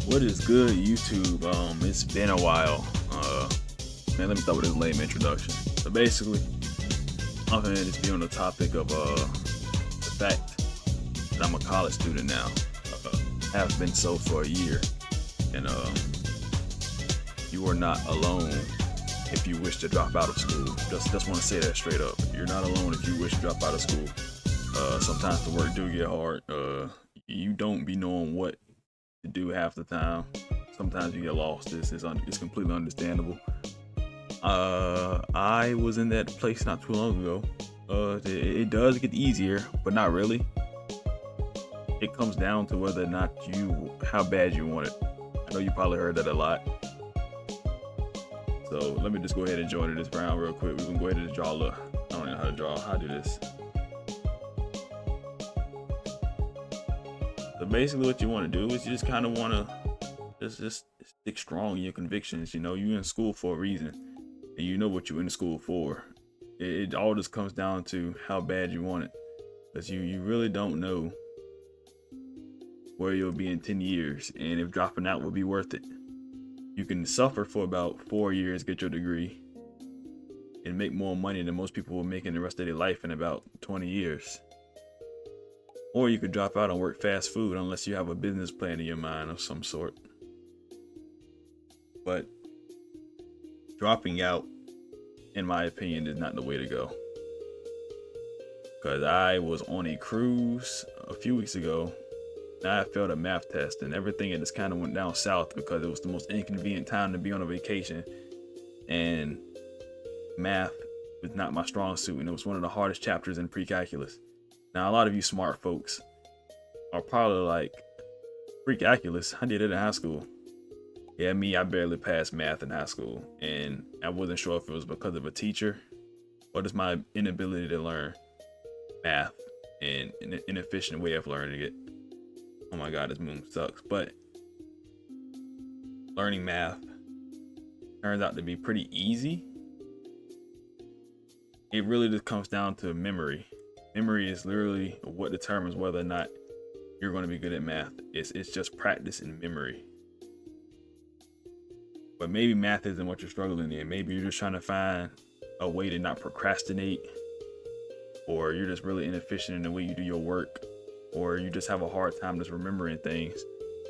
What is good, YouTube? It's been a while. Man, let me start with this lame introduction. So basically, I'm gonna just be on the topic of the fact that I'm a college student now. Have been so for a year, and you are not alone if you wish to drop out of school. Just want to say that straight up. You're not alone if you wish to drop out of school. Sometimes the work do get hard. You don't be knowing what to do half the time. Sometimes you get lost. It's completely understandable. I was in that place not too long ago. It does get easier, but not really. It comes down to whether or not how bad you want it. I know you probably heard that a lot. So let me just go ahead and join this round real quick. We can go ahead and draw I don't know how to draw. How to do this? So basically what you want to do is you just kind of want to just stick strong in your convictions. You know, you're in school for a reason, and you know what you're in school for. It all just comes down to how bad you want it, because you really don't know where you'll be in 10 years and if dropping out will be worth it. You can suffer for about 4 years, get your degree, and make more money than most people will make in the rest of their life in about 20 years. Or you could drop out and work fast food unless you have a business plan in your mind of some sort. But dropping out, in my opinion, is not the way to go. Because I was on a cruise a few weeks ago, and I failed a math test, and everything had just kind of went down south because it was the most inconvenient time to be on a vacation. And math was not my strong suit, and it was one of the hardest chapters in pre-calculus. Now, a lot of you smart folks are probably like, pre-calculus? I did it in high school. Yeah, I barely passed math in high school, and I wasn't sure if it was because of a teacher or just my inability to learn math and an inefficient way of learning it. Oh my God, this moon sucks. But learning math turns out to be pretty easy. It really just comes down to memory. Memory is literally what determines whether or not you're going to be good at math. It's just practice and memory. But maybe math isn't what you're struggling in. Maybe you're just trying to find a way to not procrastinate, or you're just really inefficient in the way you do your work, or you just have a hard time just remembering things.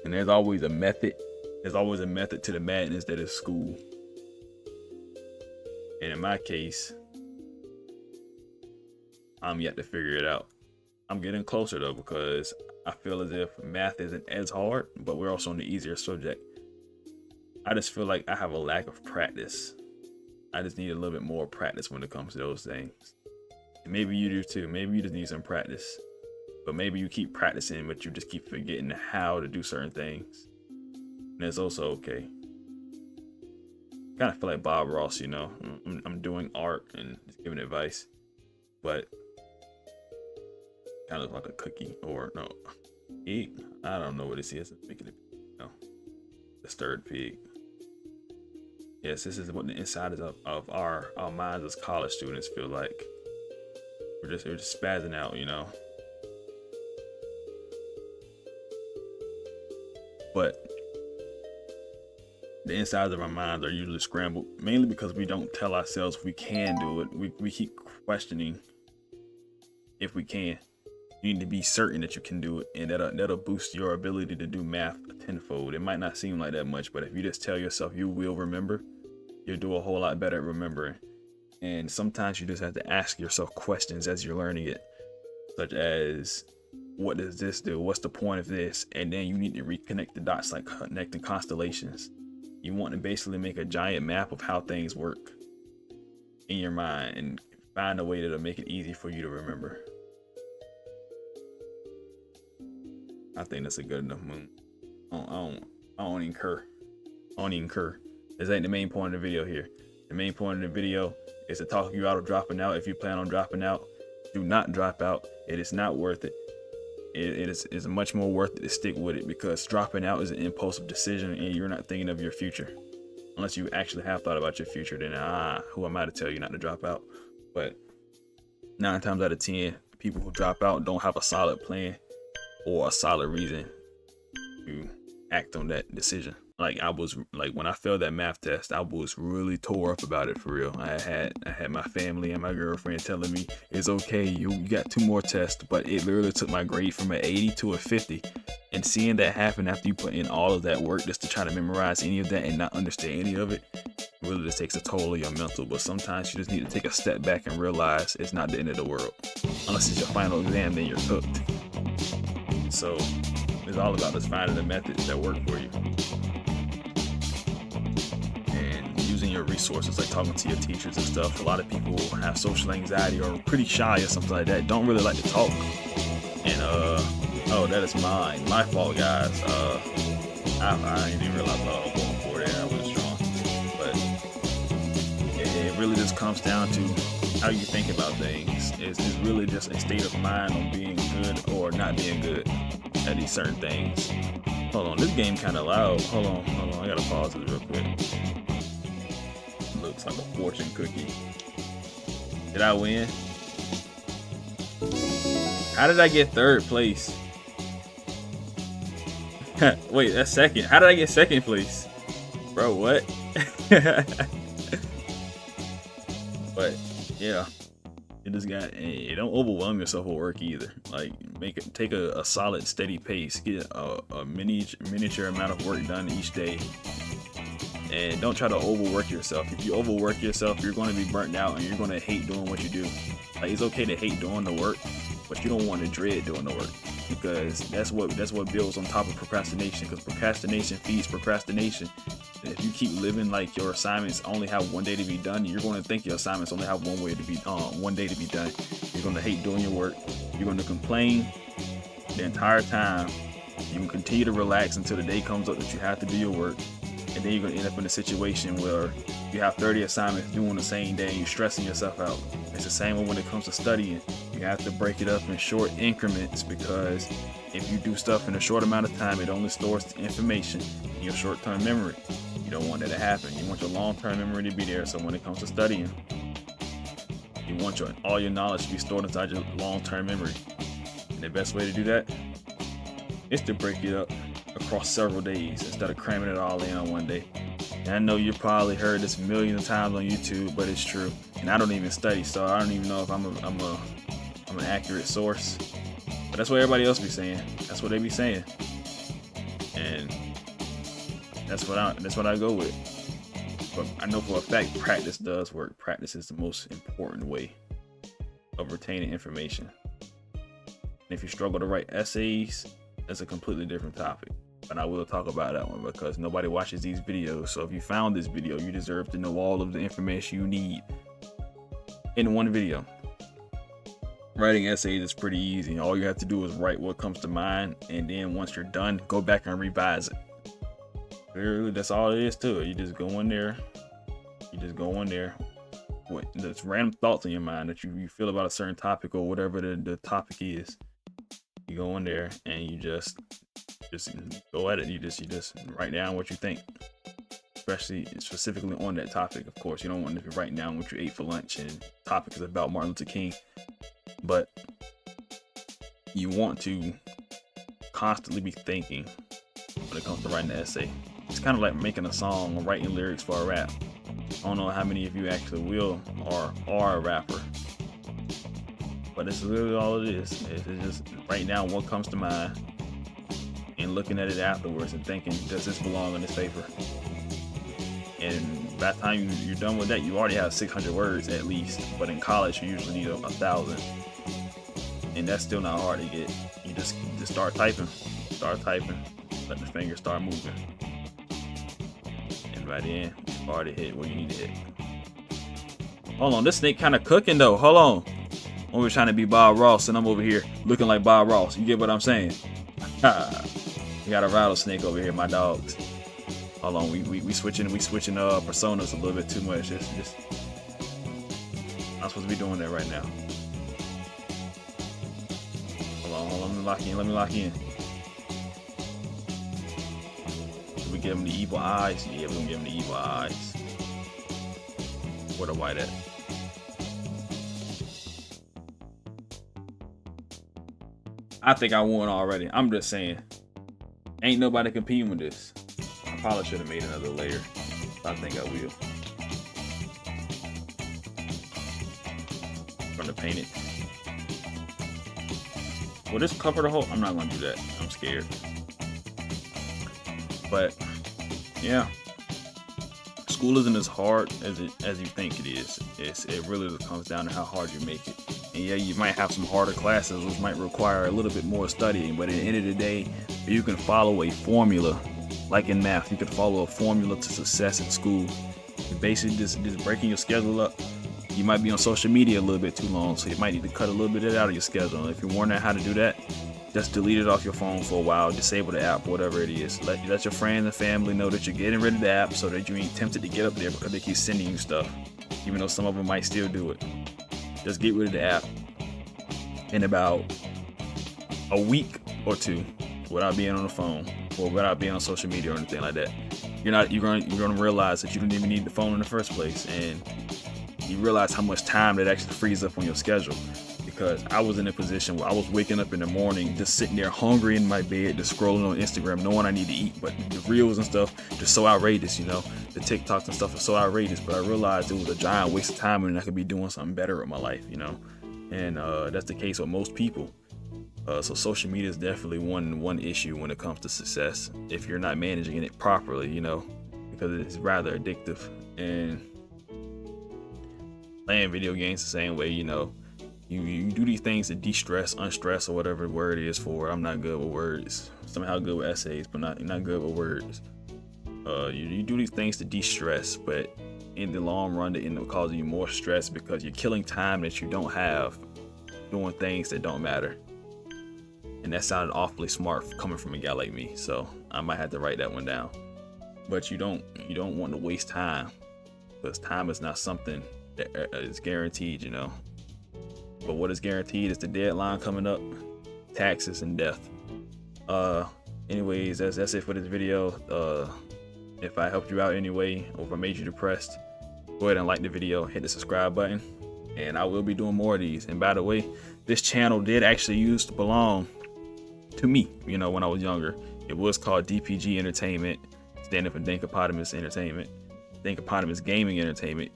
And there's always a method. There's always a method to the madness that is school. And in my case, I'm yet to figure it out. I'm getting closer though, because I feel as if math isn't as hard, but we're also on the easier subject. I just feel like I have a lack of practice. I just need a little bit more practice when it comes to those things. And maybe you do too. Maybe you just need some practice. But maybe you keep practicing, but you just keep forgetting how to do certain things. And it's also okay. Kind of feel like Bob Ross, you know. I'm doing art and just giving advice, but kind of like a cookie or no, pig. I don't know what this is. Making it, no, the stirred pig. Yes, this is what the inside of our minds as college students feel like. We're just spazzing out, you know. But the insides of our minds are usually scrambled, mainly because we don't tell ourselves we can do it. We keep questioning if we can. You need to be certain that you can do it, and that'll boost your ability to do math tenfold. It might not seem like that much, but if you just tell yourself you will remember, you'll do a whole lot better at remembering. And sometimes you just have to ask yourself questions as you're learning it, such as, what does this do? What's the point of this? And then you need to reconnect the dots, like connecting constellations. You want to basically make a giant map of how things work in your mind and find a way that'll make it easy for you to remember. I think that's a good enough moon. I don't even care. This ain't the main point of the video here. The main point of the video is to talk you out of dropping out. If you plan on dropping out, do not drop out. It is not worth it. It is much more worth it to stick with it, because dropping out is an impulsive decision and you're not thinking of your future. Unless you actually have thought about your future, then who am I to tell you not to drop out? But 9 times out of 10, people who drop out don't have a solid plan or a solid reason to act on that decision. Like I was like when I failed that math test, I was really tore up about it for real. I had my family and my girlfriend telling me it's okay, you got 2 more tests, but it literally took my grade from an 80 to a 50. And seeing that happen after you put in all of that work just to try to memorize any of that and not understand any of it, really just takes a toll of your mental. But sometimes you just need to take a step back and realize it's not the end of the world. Unless it's your final exam, then you're cooked. So it's all about just finding the methods that work for you. And using your resources, like talking to your teachers and stuff. A lot of people have social anxiety or are pretty shy or something like that, don't really like to talk. And oh, that is my fault, guys. I didn't even realize I was going for it. I was strong. But it really just comes down to how you think about things. It's really just a state of mind on being good or not being good at these certain things. Hold on, this game kind of loud. Hold on, I gotta pause it real quick. Looks like a fortune cookie. Did I win? How did I get 3rd place? Wait, that's second. How did I get 2nd place? Bro, what? But yeah, you just got, hey, don't overwhelm yourself with work either. Like take a solid steady pace, get a miniature amount of work done each day, and don't try to overwork yourself. If you overwork yourself, you're going to be burnt out and you're going to hate doing what you do. Like it's okay to hate doing the work, but you don't want to dread doing the work, because that's what builds on top of procrastination, because procrastination feeds procrastination. And if you keep living like your assignments only have one day to be done, you're going to think your assignments only have one day to be done. You're going to hate doing your work. You're going to complain the entire time. You can continue to relax until the day comes up that you have to do your work. And then you're going to end up in a situation where you have 30 assignments due on the same day and you're stressing yourself out. It's the same way when it comes to studying. You have to break it up in short increments, because if you do stuff in a short amount of time, it only stores the information in your short-term memory. You don't want that to happen. You want your long-term memory to be there, so when it comes to studying, you want all your knowledge to be stored inside your long-term memory. And the best way to do that is to break it up across several days instead of cramming it all in on one day. And I know you probably heard this millions of times on YouTube, but it's true. And I don't even study, so I don't even know if I'm an accurate source. But that's what everybody else be saying. That's what they be saying. And that's what I go with. But I know for a fact practice does work. Practice is the most important way of retaining information. And if you struggle to write essays, that's a completely different topic. But I will talk about that one because nobody watches these videos. So if you found this video, you deserve to know all of the information you need in one video. Writing essays is pretty easy. All you have to do is write what comes to mind, and then once you're done, go back and revise it. Literally, that's all it is to it. You just go in there with just random thoughts in your mind that you feel about a certain topic or whatever the topic is. You go in there and you just go at it. You just write down what you think, specifically on that topic. Of course, you don't want to be writing down what you ate for lunch and the topic is about Martin Luther King, but you want to constantly be thinking when it comes to writing an essay. It's kind of like making a song or writing lyrics for a rap. I don't know how many of you actually will or are a rapper, but it's literally all it is. It's just writing down what comes to mind and looking at it afterwards and thinking, does this belong on this paper? And by the time you're done with that, you already have 600 words at least. But in college, you usually need 1,000, and that's still not hard to get. You just start typing, let the fingers start moving, and by the end, you've already hit where you need to hit. Hold on, this snake kind of cooking though. Hold on. I'm over trying to be Bob Ross, and I'm over here looking like Bob Ross. You get what I'm saying? We got a rattlesnake over here, my dogs. Hold on, we switching personas a little bit too much. Just I'm supposed to be doing that right now. Hold on, let me lock in. Did we give him the evil eyes? Yeah, we're gonna give him the evil eyes. Where the white at? I think I won already. I'm just saying. Ain't nobody competing with this. I probably should have made another layer. I think I will. I'm gonna paint it. Will this cover the whole? I'm not gonna do that. I'm scared. But yeah, school isn't as hard as you think it is. It really comes down to how hard you make it. And yeah, you might have some harder classes which might require a little bit more studying, but at the end of the day, you can follow a formula. Like in math, you can follow a formula to success in school. You're basically just breaking your schedule up. You might be on social media a little bit too long, so you might need to cut a little bit of that out of your schedule. If you're wondering how to do that, just delete it off your phone for a while, disable the app, whatever it is. Let your friends and family know that you're getting rid of the app so that you ain't tempted to get up there because they keep sending you stuff, even though some of them might still do it. Just get rid of the app in about a week or two without being on the phone or without being on social media or anything like that. You're gonna realize that you don't even need the phone in the first place, and you realize how much time that actually frees up on your schedule. Because I was in a position where I was waking up in the morning, just sitting there hungry in my bed, just scrolling on Instagram, knowing I need to eat, but the reels and stuff just so outrageous, you know. The TikToks and stuff are so outrageous, but I realized it was a giant waste of time and I could be doing something better with my life, you know. And that's the case with most people. So social media is definitely one issue when it comes to success if you're not managing it properly, you know, because it's rather addictive. And playing video games the same way, you know. You do these things to de-stress, unstress, or whatever the word is for. I'm not good with words. Somehow good with essays, but not good with words. You do these things to de-stress, but in the long run, it ends up causing you more stress because you're killing time that you don't have doing things that don't matter. And that sounded awfully smart coming from a guy like me, so I might have to write that one down. But you don't want to waste time, because time is not something that is guaranteed, you know. But what is guaranteed is the deadline coming up, taxes, and death. Anyways, that's it for this video. If I helped you out anyway, or if I made you depressed, go ahead and like the video, hit the subscribe button, and I will be doing more of these. And by the way, this channel did actually used to belong to me, you know, when I was younger. It was called DPG Entertainment, standing for Dinkopotamus Entertainment, Dinkopotamus Gaming Entertainment.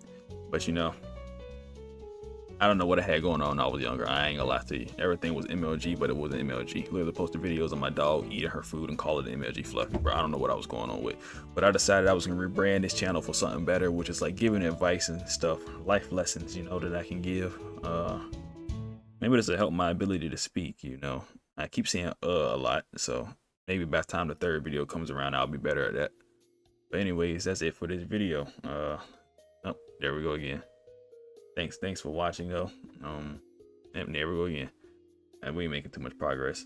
But you know, I don't know what I had going on when I was younger. I ain't gonna lie to you. Everything was MLG, but it wasn't MLG. Literally posted videos of my dog eating her food and call it MLG Fluffy, bro. I don't know what I was going on with. But I decided I was gonna rebrand this channel for something better, which is like giving advice and stuff, life lessons, you know, that I can give. Maybe this will help my ability to speak, you know. I keep saying a lot, so maybe by the time the third video comes around, I'll be better at that. But anyways, that's it for this video. Oh, there we go again. Thanks for watching though. And there we go again. And we ain't making too much progress.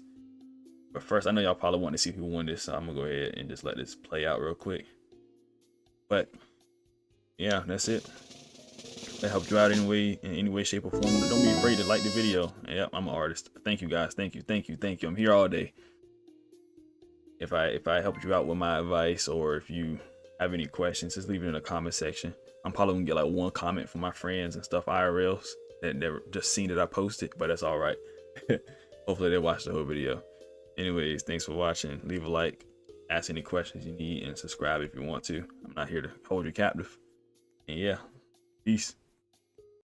But first, I know y'all probably want to see who won this, so I'm gonna go ahead and just let this play out real quick. But yeah, that's it. If that helped you out in any way, shape, or form, don't be afraid to like the video. Yep, I'm an artist. Thank you guys. Thank you. I'm here all day. If I helped you out with my advice, or if you have any questions, just leave it in the comment section. I'm probably gonna get like one comment from my friends and stuff, IRLs, that never just seen that I posted, but that's all right. Hopefully they watch the whole video. Anyways, thanks for watching. Leave a like, ask any questions you need, and subscribe if you want to. I'm not here to hold you captive. And yeah, peace.